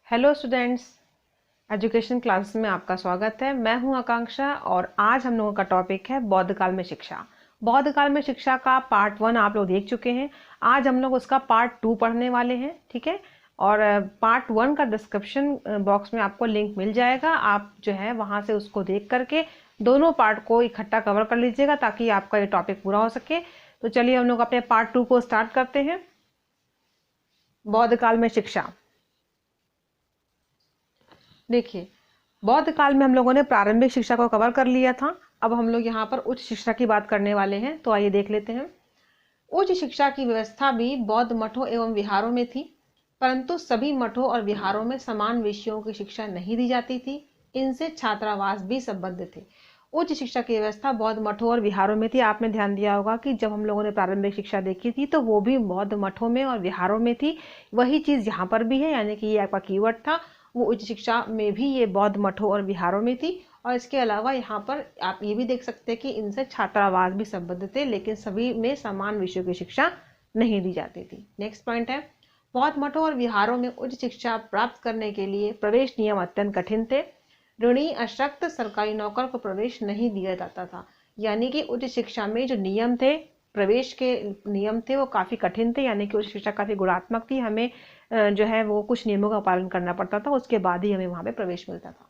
Hello students, education class में आपका स्वागत है। मैं हूं आकांक्षा और आज हम लोगों का टॉपिक है बौद्ध काल में शिक्षा। बौद्ध काल में शिक्षा का पार्ट 1 आप लोग देख चुके हैं। आज हम लोग उसका पार्ट 2 पढ़ने वाले हैं, ठीक है। और पार्ट 1 का डिस्क्रिप्शन बॉक्स में आपको लिंक मिल जाएगा। आप जो है वहां से उसको देख करके दोनों पार्ट को इकट्ठा कवर कर लीजिएगा ताकि आपका ये टॉपिक पूरा हो सके। तो चलिए हम लोग अपने पार्ट 2 को स्टार्ट करते हैं। बौद्ध काल में शिक्षा। देखिए, बौद्ध काल में हम लोगों ने प्रारंभिक शिक्षा को कवर कर लिया था। अब हम लोग यहाँ पर उच्च शिक्षा की बात करने वाले हैं, तो आइए देख लेते हैं। उच्च शिक्षा की व्यवस्था भी बौद्ध मठों एवं विहारों में थी, परंतु सभी मठों और विहारों में समान विषयों की शिक्षा नहीं दी जाती थी। इनसे छात्रावास भी संबद्ध थे। उच्च शिक्षा की व्यवस्था बौद्ध मठों और विहारों में थी। आपने ध्यान दिया होगा कि जब हम लोगों ने प्रारंभिक शिक्षा देखी थी तो वो भी बौद्ध मठों में और विहारों में थी। वही चीज यहाँ पर भी है, यानी कि ये आपका कीवर्ड था। वो उच्च शिक्षा में भी ये बौद्ध मठों और विहारों में थी। और इसके अलावा यहाँ पर आप ये भी देख सकते हैं कि इनसे छात्रावास भी संबद्ध थे, लेकिन सभी में समान विषयों की शिक्षा नहीं दी जाती थी। नेक्स्ट पॉइंट है, बौद्ध मठों और विहारों में उच्च शिक्षा प्राप्त करने के लिए प्रवेश नियम अत्यंत कठिन थे। ऋणी अशक्त सरकारी नौकर को प्रवेश नहीं दिया जाता था। यानी कि उच्च शिक्षा में जो नियम थे, प्रवेश के नियम थे, वो काफ़ी कठिन थे। यानी कि उच्च शिक्षा काफ़ी गुणात्मक थी। हमें जो है वो कुछ नियमों का पालन करना पड़ता था, उसके बाद ही हमें वहाँ पे प्रवेश मिलता था।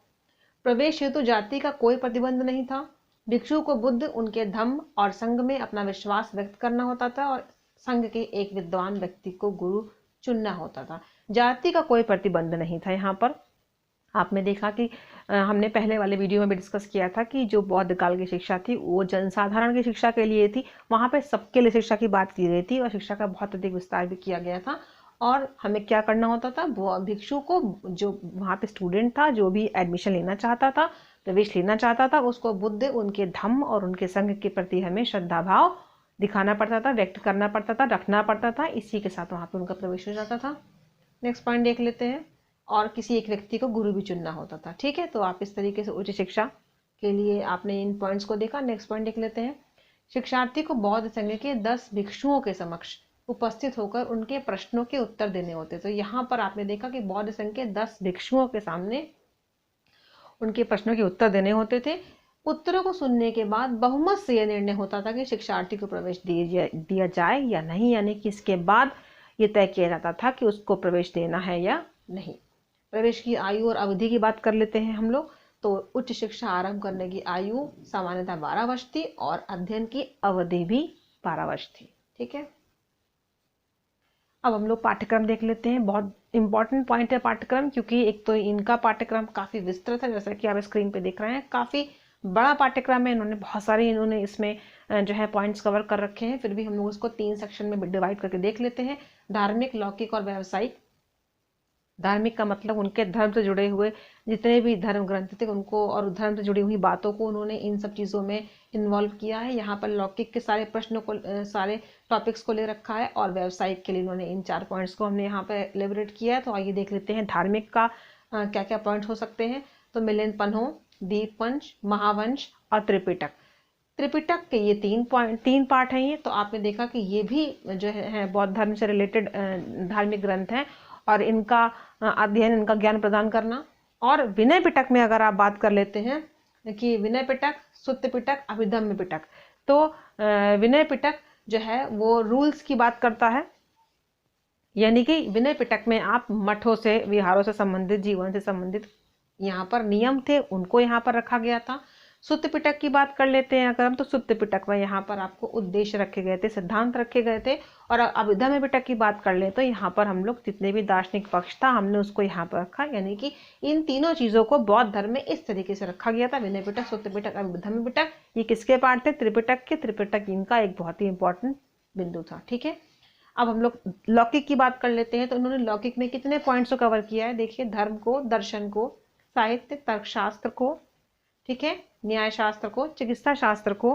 प्रवेश हेतु जाति का कोई प्रतिबंध नहीं था। भिक्षु को बुद्ध, उनके धम्म और संघ में अपना विश्वास व्यक्त करना होता था और संघ के एक विद्वान व्यक्ति को गुरु चुनना होता था। जाति का कोई प्रतिबंध नहीं था। यहाँ पर आपने देखा कि हमने पहले वाले वीडियो में भी डिस्कस किया था कि जो बौद्ध काल की शिक्षा थी वो जनसाधारण की शिक्षा के लिए थी। वहाँ पे सबके लिए शिक्षा की बात की गई थी और शिक्षा का बहुत अधिक विस्तार भी किया गया था। और हमें क्या करना होता था, भिक्षु को, जो वहाँ पे स्टूडेंट था, जो भी एडमिशन लेना चाहता था, प्रवेश लेना चाहता था, उसको बुद्ध, उनके धम्म और उनके संघ के प्रति हमें श्रद्धा भाव दिखाना पड़ता था, व्यक्त करना पड़ता था, रखना पड़ता था। इसी के साथ वहाँ पे उनका प्रवेश हो जाता था। नेक्स्ट पॉइंट देख लेते हैं। और किसी एक व्यक्ति को गुरु भी चुनना होता था। ठीक है, तो आप इस तरीके से उच्च शिक्षा के लिए आपने इन पॉइंट्स को देखा। नेक्स्ट पॉइंट देख लेते हैं। शिक्षार्थी को बौद्ध संघ के 10 भिक्षुओं के समक्ष उपस्थित होकर उनके प्रश्नों के उत्तर देने होते। तो यहाँ पर आपने देखा कि बौद्ध संघ के 10 भिक्षुओं के सामने उनके प्रश्नों के उत्तर देने होते थे। उत्तरों को सुनने के बाद बहुमत से यह निर्णय होता था कि शिक्षार्थी को प्रवेश दिया जाए या नहीं। यानी कि इसके बाद ये तय किया जाता था कि उसको प्रवेश देना है या नहीं। प्रवेश की आयु और अवधि की बात कर लेते हैं हम लोग। तो उच्च शिक्षा आरंभ करने की आयु सामान्यतः 12 वर्ष थी और अध्ययन की अवधि भी 12 वर्ष थी। ठीक है, अब हम लोग पाठ्यक्रम देख लेते हैं। बहुत इंपॉर्टेंट पॉइंट है पाठ्यक्रम, क्योंकि एक तो इनका पाठ्यक्रम काफ़ी विस्तृत है, जैसा कि आप स्क्रीन पे देख रहे हैं। काफ़ी बड़ा पाठ्यक्रम है। इन्होंने बहुत सारे इसमें जो है पॉइंट्स कवर कर रखे हैं। फिर भी हम लोग इसको 3 सेक्शन में डिवाइड करके देख लेते हैं। धार्मिक, लौकिक और व्यावसायिक। धार्मिक का मतलब उनके धर्म से जुड़े हुए जितने भी धर्म ग्रंथ थे उनको और धर्म से जुड़ी हुई बातों को उन्होंने इन सब चीज़ों में इन्वॉल्व किया है। यहाँ पर लौकिक के सारे प्रश्नों को, सारे टॉपिक्स को ले रखा है और व्यावसायिक के लिए इन्होंने इन 4 पॉइंट्स को हमने यहाँ पे एलिबरेट किया है। तो आइए देख लेते हैं धार्मिक का क्या क्या पॉइंट हो सकते हैं। तो मिलिंद पन्हो, दीपवंश, महावंश और त्रिपिटक। त्रिपिटक के ये 3 पार्ट हैं। ये तो आपने देखा कि ये भी जो है बौद्ध धर्म से रिलेटेड धार्मिक ग्रंथ हैं और इनका अध्ययन, इनका ज्ञान प्रदान करना। और विनय पिटक में अगर आप बात कर लेते हैं कि विनय पिटक, सुत्त पिटक, अभिधम्म पिटक। तो विनय पिटक जो है वो रूल्स की बात करता है। यानी कि विनय पिटक में आप मठों से, विहारों से संबंधित, जीवन से संबंधित यहाँ पर नियम थे, उनको यहाँ पर रखा गया था। सुत्त पिटक की बात कर लेते हैं अगर हम, तो सुत्त पिटक में यहाँ पर आपको उद्देश्य रखे गए थे, सिद्धांत रखे गए थे। और अभिधम्म पिटक की बात कर ले तो यहाँ पर हम लोग जितने भी दार्शनिक पक्ष था हमने उसको यहाँ पर रखा। यानी कि इन तीनों चीज़ों को बौद्ध धर्म में इस तरीके से रखा गया था। विनय पिटक, सुत्त पिटक, अभिधम्म पिटक, ये किसके पार्ट थे? त्रिपिटक के। त्रिपिटक इनका एक बहुत ही इंपॉर्टेंट बिंदु था। ठीक है, अब हम लोग लौकिक की बात कर लेते हैं। तो उन्होंने लौकिक में कितने पॉइंट्स को कवर किया है? देखिए, धर्म को, दर्शन को, साहित्य, तर्कशास्त्र को, ठीक है, न्याय शास्त्र को, चिकित्सा शास्त्र को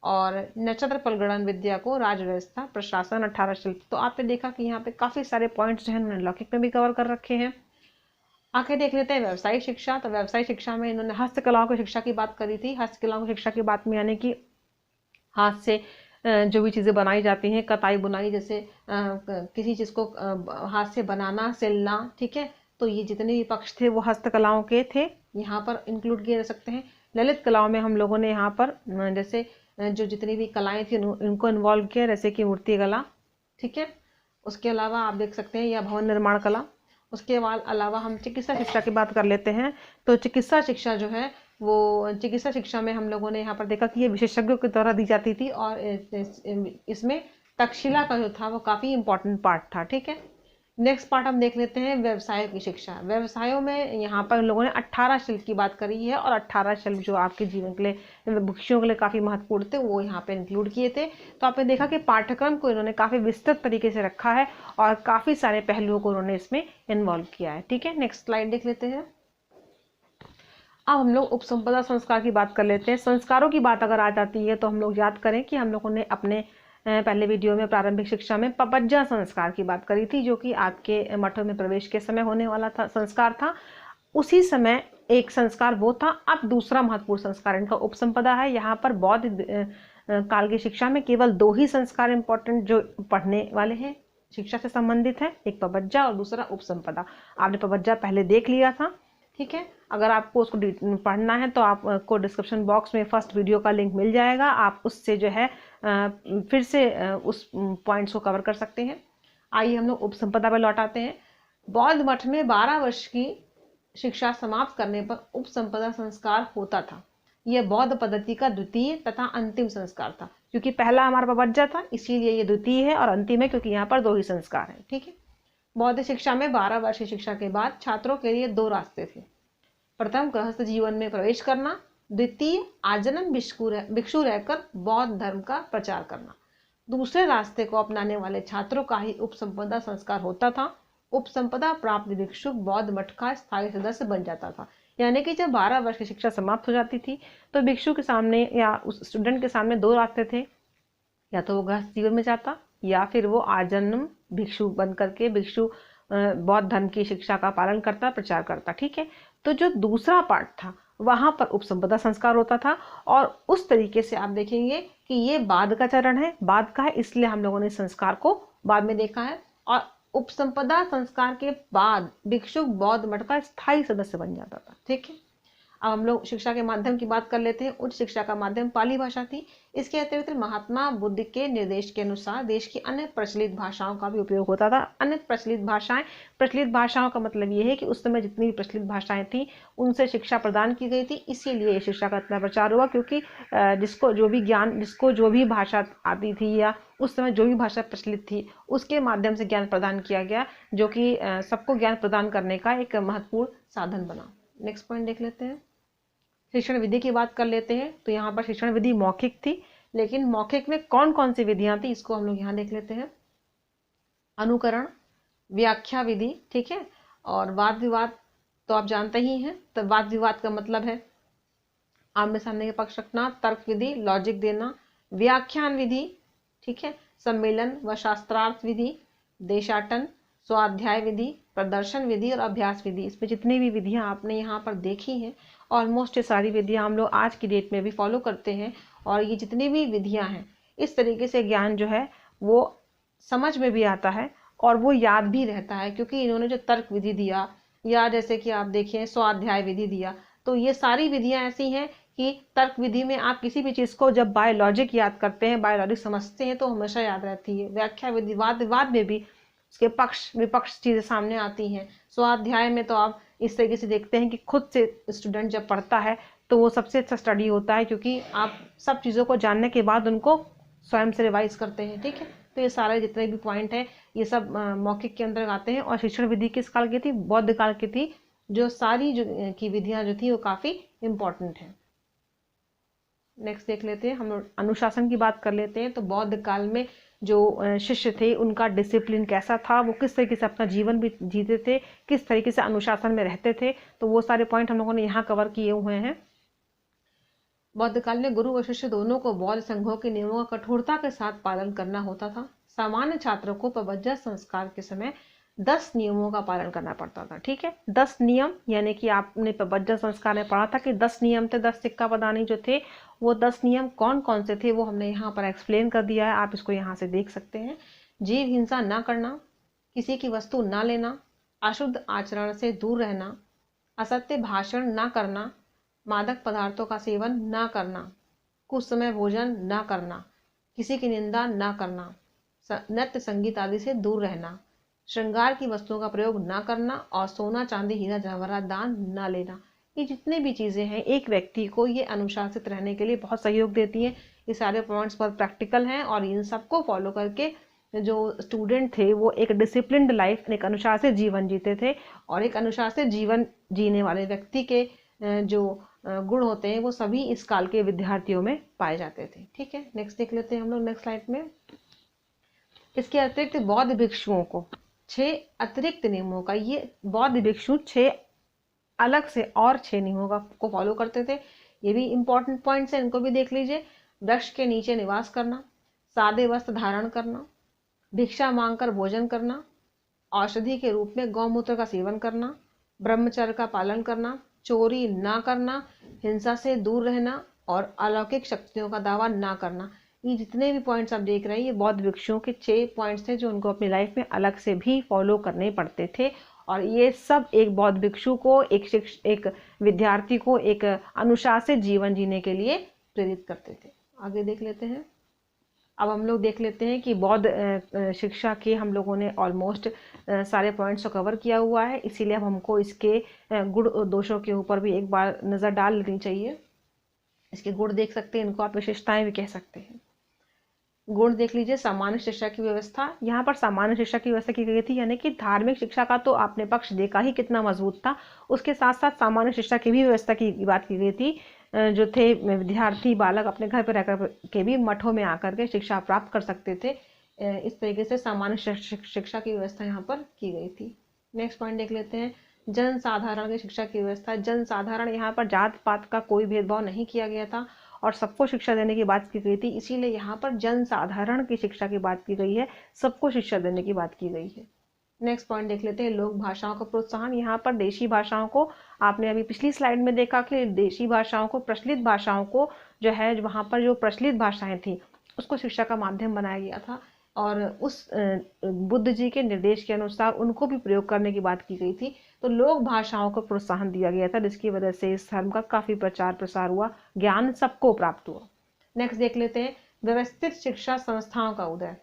और नक्षत्र फलगणन विद्या को, राज व्यवस्था, प्रशासन, 18 शिल्प। तो आपने देखा कि यहाँ पे काफी सारे पॉइंट्स जो है उन्होंने लौकिक में भी कवर कर रखे हैं। आगे देख लेते हैं व्यवसायिक शिक्षा। तो व्यवसायिक शिक्षा में इन्होंने हस्तकलाओं की शिक्षा की बात करी थी। हस्तकलाओं की शिक्षा की बात में यानी कि हाथ से जो भी चीज़ें बनाई जाती हैं, कताई बुनाई, जैसे किसी चीज़ को हाथ से बनाना, सिलना, ठीक है, तो ये जितने भी पक्ष थे वो हस्तकलाओं के थे, यहाँ पर इंक्लूड किए जा सकते हैं। ललित कलाओं में हम लोगों ने यहाँ पर जैसे जो जितनी भी कलाएं थी उनको इन्वॉल्व किया, जैसे कि मूर्ति कला, ठीक है। उसके अलावा आप देख सकते हैं या भवन निर्माण कला। उसके बाद अलावा हम चिकित्सा शिक्षा की बात कर लेते हैं। तो चिकित्सा शिक्षा जो है वो चिकित्सा शिक्षा में हम लोगों ने यहाँ पर देखा कि ये विशेषज्ञों के द्वारा दी जाती थी और इसमें तक्षशिला का जो था वो काफ़ी इंपॉर्टेंट पार्ट था, ठीक है। नेक्स्ट पार्ट हम देख लेते हैं व्यवसाय की शिक्षा। व्यवसायों में यहाँ पर लोगों ने 18 शिल्प की बात करी है और 18 शिल्प जो आपके जीवन के लिए भिक्षुओं के लिए काफ़ी महत्वपूर्ण थे वो यहाँ पे इंक्लूड किए थे। तो आपने देखा कि पाठ्यक्रम को इन्होंने काफ़ी विस्तृत तरीके से रखा है और काफ़ी सारे पहलुओं को उन्होंने इसमें इन्वॉल्व किया है, ठीक है। नेक्स्ट स्लाइड देख लेते हैं। अब हम लोग उपसंपदा संस्कार की बात कर लेते हैं। संस्कारों की बात अगर आ जाती है तो हम लोग याद करें कि हम लोगों ने अपने पहले वीडियो में प्रारंभिक शिक्षा में पपज्जा संस्कार की बात करी थी, जो कि आपके मठों में प्रवेश के समय होने वाला था संस्कार था। उसी समय एक संस्कार वो था। अब दूसरा महत्वपूर्ण संस्कार इनका उपसंपदा है। यहाँ पर बौद्ध काल की शिक्षा में केवल 2 ही संस्कार इंपॉर्टेंट जो पढ़ने वाले हैं, शिक्षा से संबंधित है, एक पपज्जा और दूसरा उपसंपदा। आपने पपज्जा पहले देख लिया था, ठीक है। अगर आपको उसको पढ़ना है तो आपको डिस्क्रिप्शन बॉक्स में फर्स्ट वीडियो का लिंक मिल जाएगा, आप उससे जो है फिर से उस पॉइंट्स को कवर कर सकते हैं। आइए हम लोग उपसंपदा पर लौट आते हैं। बौद्ध मठ में 12 वर्ष की शिक्षा समाप्त करने पर उपसंपदा संस्कार होता था। यह बौद्ध पद्धति का द्वितीय तथा अंतिम संस्कार था, क्योंकि पहला हमारा पपज्जा था इसीलिए ये द्वितीय है और अंतिम है क्योंकि यहाँ पर 2 ही संस्कार हैं, ठीक है। बौद्ध शिक्षा में 12 वर्ष की शिक्षा के बाद छात्रों के लिए 2 रास्ते थे। प्रथम गृहस्थ जीवन में प्रवेश करना, द्वितीय आजन्म भिक्षु रहकर बौद्ध धर्म का प्रचार करना। दूसरे रास्ते को अपनाने वाले छात्रों का ही उपसंपदा संस्कार होता था। उपसंपदा प्राप्त भिक्षुक बौद्ध मठ का स्थायी सदस्य बन जाता था। यानी कि जब 12 वर्ष की शिक्षा समाप्त हो जाती थी तो भिक्षु के सामने या उस स्टूडेंट के सामने 2 रास्ते थे, या तो वो गृहस्थ जीवन में जाता या फिर वो आजन्म भिक्षु बन करके भिक्षु बौद्ध धर्म की शिक्षा का पालन करता, प्रचार करता, ठीक है। तो जो दूसरा पार्ट था वहां पर उपसंपदा संस्कार होता था और उस तरीके से आप देखेंगे कि ये बाद का चरण है, बाद का है, इसलिए हम लोगों ने संस्कार को बाद में देखा है। और उपसंपदा संस्कार के बाद भिक्षुक बौद्ध मठ का स्थायी सदस्य बन जाता था, ठीक है। अब हम लोग शिक्षा के माध्यम की बात कर लेते हैं। उच्च शिक्षा का माध्यम पाली भाषा थी। इसके अतिरिक्त महात्मा बुद्ध के निर्देश के अनुसार देश की अन्य प्रचलित भाषाओं का भी उपयोग होता था। अन्य प्रचलित भाषाओं का मतलब ये है कि उस समय जितनी भी प्रचलित भाषाएं थी उनसे शिक्षा प्रदान की गई थी, इसीलिए शिक्षा का इतना प्रचार हुआ, क्योंकि जिसको जो भी भाषा आती थी या उस समय जो भी भाषा प्रचलित थी उसके माध्यम से ज्ञान प्रदान किया गया, जो कि सबको ज्ञान प्रदान करने का एक महत्वपूर्ण साधन बना। नेक्स्ट पॉइंट देख लेते हैं। शिक्षण विधि की बात कर लेते हैं। तो यहाँ पर शिक्षण विधि मौखिक थी, लेकिन मौखिक में कौन कौन सी विधियां थी इसको हम लोग यहाँ देख लेते हैं। अनुकरण, व्याख्या विधि, ठीक है, और वाद विवाद तो आप जानते ही हैं। तो वाद विवाद का मतलब है आमने सामने के पक्ष रखना, तर्क विधि, लॉजिक देना, व्याख्यान विधि, ठीक है, सम्मेलन व शास्त्रार्थ विधि, देशाटन, स्वाध्याय विधि, प्रदर्शन विधि और अभ्यास विधि। इसमें जितनी भी विधियां आपने यहाँ पर देखी हैं ऑलमोस्ट ये सारी विधियां हम लोग आज की डेट में भी फॉलो करते हैं। और ये जितनी भी विधियां हैं इस तरीके से ज्ञान जो है वो समझ में भी आता है और वो याद भी रहता है, क्योंकि इन्होंने जो तर्क विधि दिया या जैसे कि आप देखें स्वाध्याय विधि दिया, तो ये सारी विधियां ऐसी हैं कि तर्क विधि में आप किसी भी चीज़ को जब बाय लॉजिक याद करते हैं, बाय लॉजिक समझते हैं तो हमेशा याद रहती है। व्याख्या विधि वाद विवाद में भी उसके पक्ष विपक्ष चीज़ें सामने आती हैं। स्वाध्याय में तो आप इस तरीके से देखते हैं कि खुद से स्टूडेंट जब पढ़ता है तो वो सबसे अच्छा स्टडी होता है, क्योंकि आप सब चीज़ों को जानने के बाद उनको स्वयं से रिवाइज करते हैं, ठीक है। तो ये सारे जितने भी पॉइंट है ये सब मौखिक के अंदर आते हैं। और शिक्षण विधि किस काल की थी? बौद्ध काल की थी। जो सारी की विधियां जो थी वो काफ़ी इम्पोर्टेंट है। नेक्स्ट देख लेते हैं, हम लोग अनुशासन की बात कर लेते हैं। तो बौद्ध काल में जो शिष्य थे उनका डिसिप्लिन कैसा था, वो किस तरीके से अपना जीवन भी जीते थे, किस तरीके से अनुशासन में रहते थे, तो वो सारे पॉइंट हम लोगों ने यहाँ कवर किए हुए हैं। बौद्ध काल में गुरु व शिष्य दोनों को बौद्ध संघों के नियमों का कठोरता के साथ पालन करना होता था। सामान्य छात्रों को पपज्जा संस्कार के समय 10 नियमों का पालन करना पड़ता था, ठीक है। 10 नियम, यानी कि आपने पपज्जा संस्कार में पढ़ा था कि 10 नियम थे, 10 सिक्का प्रदानी जो थे, वो 10 नियम कौन कौन से थे वो हमने यहाँ पर एक्सप्लेन कर दिया है, आप इसको यहाँ से देख सकते हैं। जीव हिंसा ना करना, किसी की वस्तु ना लेना, अशुद्ध आचरण से दूर रहना, असत्य भाषण न करना, मादक पदार्थों का सेवन न करना, कुसमय भोजन न करना, किसी की निंदा न करना, नृत्य संगीत आदि से दूर रहना, श्रृंगार की वस्तुओं का प्रयोग न करना और सोना चांदी हीरा जवाहरात दान न लेना। ये जितने भी चीज़ें हैं एक व्यक्ति को ये अनुशासित रहने के लिए बहुत सहयोग देती हैं। ये सारे पॉइंट्स बहुत प्रैक्टिकल हैं और इन सबको फॉलो करके जो स्टूडेंट थे वो एक डिसिप्लिन्ड लाइफ, एक अनुशासित जीवन जीते थे। और एक अनुशासित जीवन जीने वाले व्यक्ति के जो गुण होते हैं वो सभी इस काल के विद्यार्थियों में पाए जाते थे। ठीक है, नेक्स्ट देख लेते हैं हम लोग नेक्स्ट स्लाइड में। इसके अतिरिक्त बौद्ध भिक्षुओं को 6 अतिरिक्त नियमों का, ये बौद्ध भिक्षु 6 अलग से और 6 नियमों को फॉलो करते थे। ये भी इंपॉर्टेंट पॉइंट्स हैं, इनको भी देख लीजिए। वृक्ष के नीचे निवास करना, सादे वस्त्र धारण करना, भिक्षा मांगकर भोजन करना, औषधि के रूप में गौमूत्र का सेवन करना, ब्रह्मचर्य का पालन करना, चोरी ना करना, हिंसा से दूर रहना और अलौकिक शक्तियों का दावा ना करना। ये जितने भी पॉइंट्स आप देख रहे हैं ये बौद्ध भिक्षुओं के 6 पॉइंट्स थे जो उनको अपनी लाइफ में अलग से भी फॉलो करने पड़ते थे। और ये सब एक बौद्ध भिक्षु को, एक विद्यार्थी को एक अनुशासित जीवन जीने के लिए प्रेरित करते थे। आगे देख लेते हैं। अब हम लोग देख लेते हैं कि बौद्ध शिक्षा के हम लोगों ने ऑलमोस्ट सारे पॉइंट्स को कवर किया हुआ है, इसीलिए अब हमको इसके गुण दोषों के ऊपर भी एक बार नज़र डाल लेनी चाहिए। इसके गुण देख सकते हैं, इनको आप विशेषताएं भी कह सकते हैं। गुण देख लीजिए। सामान्य शिक्षा की व्यवस्था, यहाँ पर सामान्य शिक्षा की व्यवस्था की गई थी, यानी कि धार्मिक शिक्षा का तो आपने पक्ष देखा ही कितना मजबूत था, उसके साथ साथ सामान्य शिक्षा की भी व्यवस्था की बात की गई थी। जो थे विद्यार्थी बालक अपने घर पर रहकर के भी मठों में आकर के शिक्षा प्राप्त कर सकते थे। इस तरीके से सामान्य शिक्षा की व्यवस्था यहाँ पर की गई थी। नेक्स्ट पॉइंट देख लेते हैं। जन साधारण की शिक्षा की व्यवस्था। जन साधारण, यहाँ पर जात पात का कोई भेदभाव नहीं किया गया था और सबको शिक्षा देने की बात की गई थी, इसीलिए यहाँ पर जन साधारण की शिक्षा की बात की गई है, सबको शिक्षा देने की बात की गई है। नेक्स्ट पॉइंट देख लेते हैं। लोक भाषाओं का प्रोत्साहन। यहाँ पर देशी भाषाओं को, आपने अभी पिछली स्लाइड में देखा कि देशी भाषाओं को, प्रचलित भाषाओं को जो है वहाँ पर जो प्रचलित भाषाएं थी उसको शिक्षा का माध्यम बनाया गया था और उस बुद्ध जी के निर्देश के अनुसार उनको भी प्रयोग करने की बात की गई थी। तो लोक भाषाओं को प्रोत्साहन दिया गया था, जिसकी वजह से इस धर्म का काफ़ी प्रचार प्रसार हुआ, ज्ञान सबको प्राप्त हुआ। नेक्स्ट देख लेते हैं। व्यवस्थित शिक्षा संस्थाओं का उदय।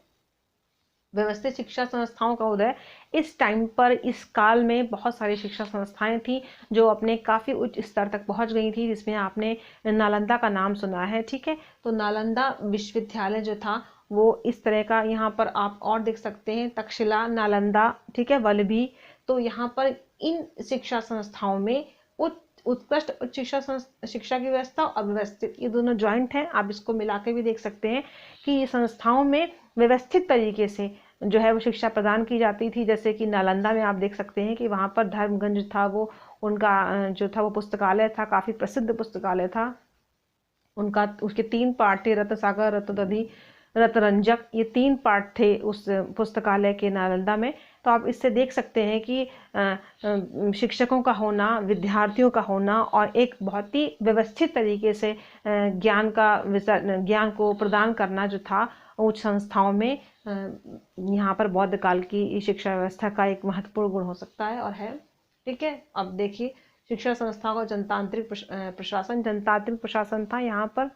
व्यवस्थित शिक्षा संस्थाओं का उदय। इस टाइम पर, इस काल में बहुत सारी शिक्षा संस्थाएं थी जो अपने काफ़ी उच्च स्तर तक पहुंच गई थी, जिसमें आपने नालंदा का नाम सुना है। ठीक है, तो नालंदा विश्वविद्यालय जो था वो इस तरह का, यहाँ पर आप और देख सकते हैं तक्षशिला, नालंदा, ठीक है, वल्लभी। तो यहाँ पर इन शिक्षा संस्थाओं में उत्कृष्ट उच्च शिक्षा की व्यवस्था और व्यवस्थित, ये दोनों ज्वाइंट हैं। आप इसको मिला के भी देख सकते हैं कि ये संस्थाओं में व्यवस्थित तरीके से जो है वो शिक्षा प्रदान की जाती थी। जैसे कि नालंदा में आप देख सकते हैं कि वहाँ पर धर्मगंज था, वो उनका जो था वो पुस्तकालय था, काफ़ी प्रसिद्ध पुस्तकालय था उनका। उसके 3 पार्ट थे, रत्नसागर, रत्नदधि, रत्नरंजक, ये 3 पार्ट थे उस पुस्तकालय के नालंदा में। तो आप इससे देख सकते हैं कि शिक्षकों का होना, विद्यार्थियों का होना और एक बहुत ही व्यवस्थित तरीके से ज्ञान को प्रदान करना जो था उच्च संस्थाओं में, यहाँ पर बौद्ध काल की शिक्षा व्यवस्था का एक महत्वपूर्ण गुण हो सकता है और है। ठीक है, अब देखिए शिक्षा संस्थाओं का जनतांत्रिक प्रशासन। जनतांत्रिक प्रशासन था यहाँ पर,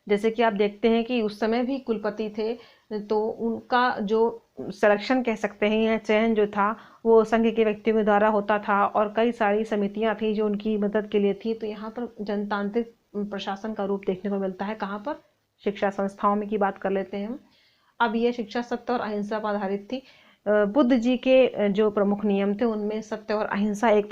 जैसे कि आप देखते हैं कि उस समय भी कुलपति थे, तो उनका जो सिलेक्शन कह सकते हैं या चयन जो था वो संघ के व्यक्तियों के द्वारा होता था और कई सारी समितियां थी जो उनकी मदद के लिए थी। तो यहाँ पर जनतांत्रिक प्रशासन का रूप देखने को मिलता है। कहाँ पर? शिक्षा संस्थाओं में की बात कर लेते हैं हम। अब यह शिक्षा सत्य और अहिंसा पर आधारित थी। बुद्ध जी के जो प्रमुख नियम थे उनमें सत्य और अहिंसा एक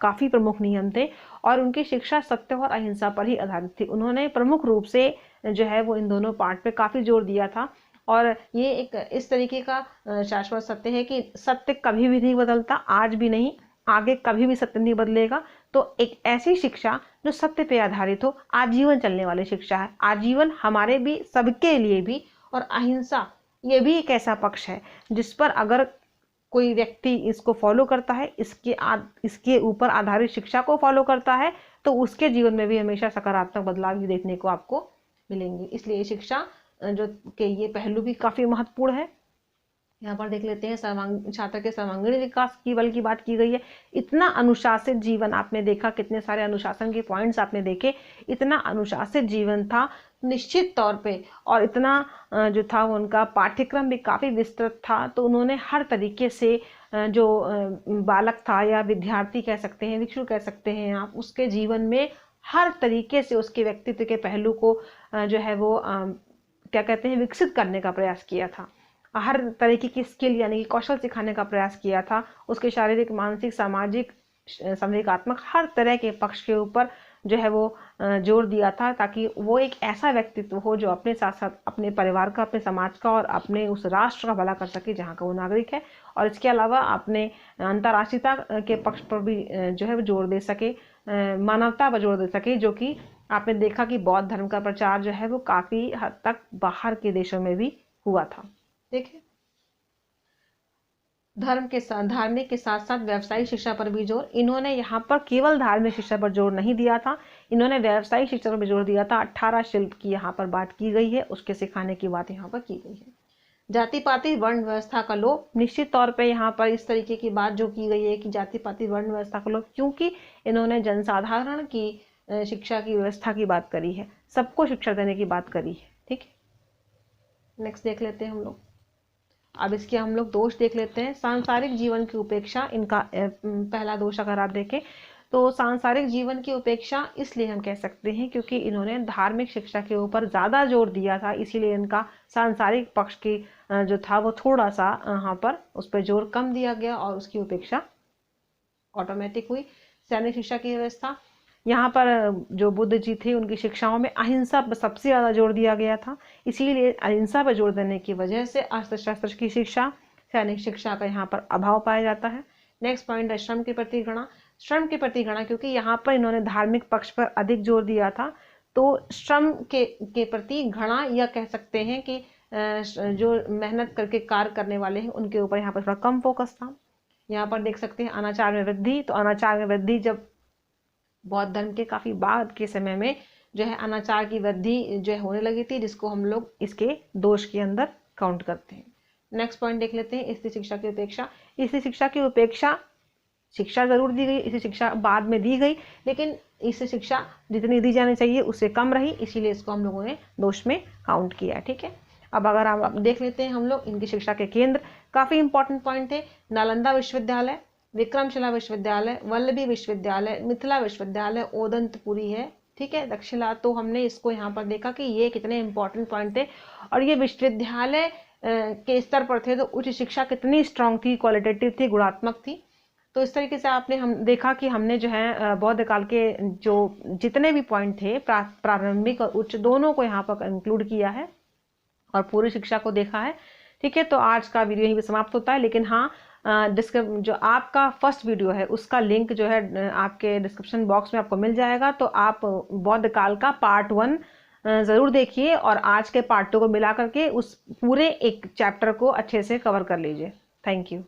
काफ़ी प्रमुख नियम थे और उनकी शिक्षा सत्य और अहिंसा पर ही आधारित थी। उन्होंने प्रमुख रूप से जो है वो इन दोनों पार्ट पे काफ़ी जोर दिया था और ये एक इस तरीके का शाश्वत सत्य है कि सत्य कभी भी नहीं बदलता, आज भी नहीं, आगे कभी भी सत्य नहीं बदलेगा। तो एक ऐसी शिक्षा जो सत्य पे आधारित हो, आजीवन चलने वाली शिक्षा है, आजीवन हमारे भी, सबके लिए भी। और अहिंसा ये भी एक ऐसा पक्ष है जिस पर अगर कोई व्यक्ति इसको फॉलो करता है, इसके ऊपर आधारित शिक्षा को फॉलो करता है, तो उसके जीवन में भी हमेशा सकारात्मक बदलाव ही देखने को आपको मिलेंगे। इसलिए शिक्षा जो के ये पहलू भी काफ़ी महत्वपूर्ण है। यहाँ पर देख लेते हैं छात्र के सर्वांगीण विकास की बल की बात की गई है। इतना अनुशासित जीवन आपने देखा, कितने सारे अनुशासन के पॉइंट्स आपने देखे, इतना अनुशासित जीवन था निश्चित तौर पे, और इतना जो था वो उनका पाठ्यक्रम भी काफ़ी विस्तृत था। तो उन्होंने हर तरीके से जो बालक था या विद्यार्थी कह सकते हैं, भिक्षु कह सकते हैं आप, उसके जीवन में हर तरीके से उसके व्यक्तित्व के पहलू को जो है वो क्या कहते हैं विकसित करने का प्रयास किया था। हर तरीके की स्किल यानी कि कौशल सिखाने का प्रयास किया था। उसके शारीरिक, मानसिक, सामाजिक, संवेगात्मक हर तरह के पक्ष के ऊपर जो है वो जोर दिया था, ताकि वो एक ऐसा व्यक्तित्व हो जो अपने साथ साथ अपने परिवार का, अपने समाज का और अपने उस राष्ट्र का भला कर सके जहाँ का वो नागरिक है। और इसके अलावा अपने अंतर्राष्ट्रीयता के पक्ष पर भी जो है वो जोर दे सके, मानवता पर जोर दे सके, जो कि आपने देखा कि बौद्ध धर्म का प्रचार जो है वो काफ़ी हद तक बाहर के देशों में भी हुआ था। देखिए, धार्मिक के साथ साथ व्यावसायिक शिक्षा पर भी जोर, इन्होंने यहाँ पर केवल धार्मिक शिक्षा पर जोर नहीं दिया था, इन्होंने व्यावसायिक शिक्षा पर भी जोर दिया था। 18 शिल्प की यहाँ पर बात की गई है, उसके सिखाने की बात यहाँ पर की गई है। जाति पाति वर्ण व्यवस्था का लोप, निश्चित तौर पे यहाँ पर इस तरीके की बात जो की गई है कि जाति पाति वर्ण व्यवस्था का लोप, क्योंकि इन्होंने जनसाधारण की शिक्षा की व्यवस्था की बात करी है, सबको शिक्षा देने की बात करी है। ठीक है, नेक्स्ट देख लेते हैं हम लोग। अब इसके हम लोग दोष देख लेते हैं। सांसारिक जीवन की उपेक्षा, इनका पहला दोष अगर आप देखें तो सांसारिक जीवन की उपेक्षा इसलिए हम कह सकते हैं क्योंकि इन्होंने धार्मिक शिक्षा के ऊपर ज़्यादा जोर दिया था, इसीलिए इनका सांसारिक पक्ष की जो था वो थोड़ा सा यहाँ पर उस पर जोर कम दिया गया और उसकी उपेक्षा ऑटोमेटिक हुई। सैनिक शिक्षा की व्यवस्था, यहाँ पर जो बुद्ध जी थे उनकी शिक्षाओं में अहिंसा पर सबसे ज़्यादा जोर दिया गया था, इसीलिए अहिंसा पर जोर देने की वजह से अर्थशास्त्र की शिक्षा, सैनिक शिक्षा का यहाँ पर अभाव पाया जाता है। नेक्स्ट पॉइंट है श्रम के प्रति घृणा। श्रम के प्रति घृणा, क्योंकि यहाँ पर इन्होंने धार्मिक पक्ष पर अधिक जोर दिया था, तो श्रम के प्रति घृणा, या कह सकते हैं कि जो मेहनत करके कार्य करने वाले हैं उनके ऊपर यहाँ पर थोड़ा कम फोकस था। यहाँ पर देख सकते हैं अनाचार में वृद्धि, तो अनाचार में वृद्धि जब बौद्ध धर्म के काफ़ी बाद के समय में जो है अनाचार की वृद्धि जो है होने लगी थी, जिसको हम लोग इसके दोष के अंदर काउंट करते हैं। नेक्स्ट पॉइंट देख लेते हैं स्त्री शिक्षा की उपेक्षा। स्त्री शिक्षा की उपेक्षा, शिक्षा जरूर दी गई, इसी शिक्षा बाद में दी गई, लेकिन इससे शिक्षा जितनी दी जानी चाहिए उससे कम रही, इसीलिए इसको हम लोगों ने दोष में काउंट किया। ठीक है, अब अगर आप देख लेते हैं हम लोग इनकी शिक्षा के केंद्र, काफ़ी इंपॉर्टेंट पॉइंट थे। नालंदा विश्वविद्यालय, विक्रमशिला विश्वविद्यालय, वल्लभी विश्वविद्यालय, मिथिला विश्वविद्यालय, ओदंतपुरी है। ठीक है, दक्षिणा, तो हमने इसको यहाँ पर देखा कि ये कितने इंपॉर्टेंट पॉइंट थे और ये विश्वविद्यालय के स्तर पर थे, तो उच्च शिक्षा कितनी स्ट्रांग थी, क्वालिटेटिव थी, गुणात्मक थी। तो इस तरीके से आपने हम देखा कि हमने जो है बौद्ध काल के जो जितने भी पॉइंट थे प्रारंभिक और उच्च दोनों को यहाँ पर इंक्लूड किया है और पूरी शिक्षा को देखा है। ठीक है, तो आज का वीडियो यहीं पे समाप्त होता है, लेकिन हाँ जो आपका फर्स्ट वीडियो है उसका लिंक जो है आपके डिस्क्रिप्शन बॉक्स में आपको मिल जाएगा, तो आप बौद्ध काल का पार्ट 1 ज़रूर देखिए और आज के पार्ट 2 को मिला करके उस पूरे एक चैप्टर को अच्छे से कवर कर लीजिए। Thank you.